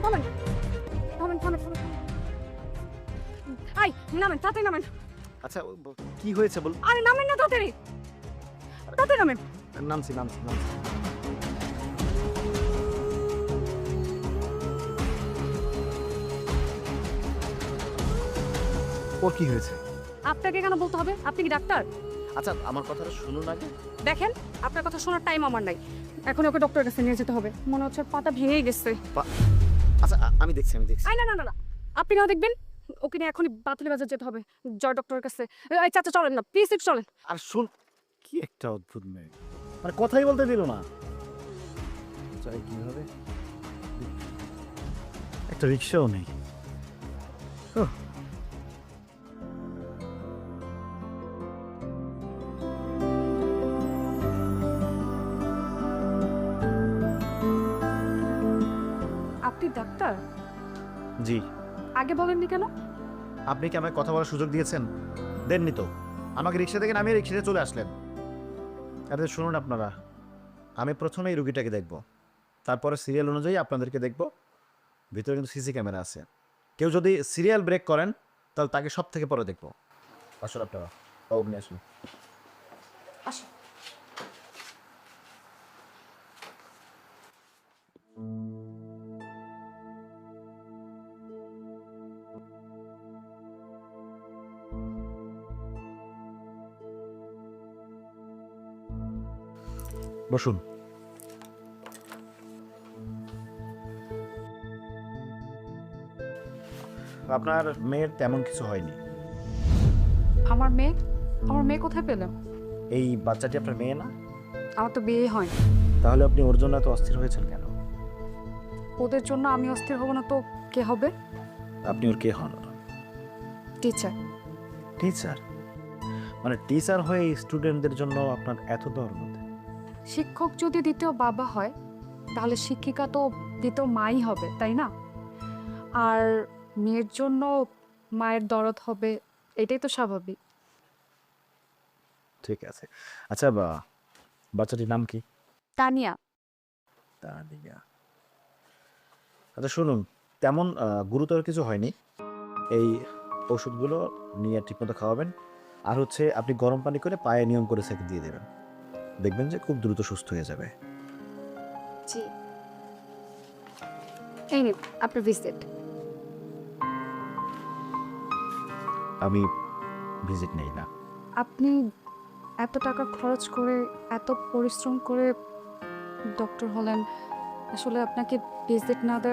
থামেন থামেন থামেন থামেন। আই নামেন, তাড়াতাড়ি নামেন। আচ্ছা কি হয়েছে বল। আরে নামেন না, তাড়াতাড়ি তাড়াতাড়ি নামেন। নামছি নামছি নামছি। ওর কি হয়েছে? আপনাকে কেন বলতে হবে? আপনি কি ডাক্তার? আচ্ছা আমার কথাটা শুনুন আগে। দেখেন, আপনার কথা শোনার টাইম আমার নাই। এখন ওকে ডক্টরের কাছে নিয়ে যেতে হবে। মনে হচ্ছে ওর পাটা ভেঙেই গেছে। আচ্ছা আমি দেখছি আমি দেখছি। আই না না না না, আপনি না দেখবেন। ওকে নিয়ে এখনই বাতুলি বাজার যেতে হবে, জয় ডক্টরের কাছে। এই চাচা চলেন না, প্লিজ একটু চলেন। আর শুন, কি একটা অদ্ভুত মেয়ে, মানে কথাই বলতে দিল না। যাই কিভাবে, একটা রিক্সাও নেই। ওহ, আপনি ডাক্তার? জি। আগে বলেননি কেন? আপনি কি আমাকে কথা বলার সুযোগ দিয়েছেন? দেননি তো। আমাকে রিক্সা থেকে নামিয়ে রিক্সাতে চলে আসলেন। আরে শুনুন আপনারা, আমি প্রথমে এই রুগীটাকে দেখব, তারপরে সিরিয়াল অনুযায়ী আপনাদেরকে দেখব। ভিতরে কিন্তু সিসি ক্যামেরা আছে, কেউ যদি সিরিয়াল ব্রেক করেন তাহলে তাকে সব থেকে পরে দেখব। আসলে আপনারা অগ্নি আসুন। আসো। বসুন। আপনার মেয়ের তেমন কিছু হয়নি। আমার মেয়ে? আমার মেয়ে কোথায় পেলেন? এই বাচ্চাটি আপনার মেয়ে না? আমার তো বিয়ে হয়। তাহলে আপনি ওর জন্য এত অস্থির হয়েছেন কেন? ওদের জন্য আমি অস্থির হব না তো কে হবে? আপনি ওর কে হন? টিচার। টিচার? মানে টিচার হয়ে স্টুডেন্টদের জন্য আপনার এত দরদ? শিক্ষক যদি দ্বিতীয় বাবা হয়, তাহলে শিক্ষিকা তো দ্বিতীয় মাই হবে, তাই না? আর মেয়ের জন্য মায়ের দরদ হবে, এটাই তো স্বাভাবিক। ঠিক আছে। আচ্ছা বাচ্চাটির নাম কি? তানিয়া। তানিয়া। আচ্ছা শুনুন, তেমন গুরুতর কিছু হয়নি। এই ওষুধগুলো নিয়ে ঠিকমতো খাওয়াবেন। আর হচ্ছে আপনি গরম পানি করে পায়ে নিয়ম করে সেঁকে দিয়ে দেবেন। দেখবেন যে খুব দ্রুত সুস্থ হয়ে যাবে। জি। এই নিন আপনার ভিজিট। আমি ভিজিট নেই না। আপনি এত টাকা খরচ করে, এত পরিশ্রম করে ডক্টর হলেন, আসলে আপনাকে ভিজিট না দেওয়ার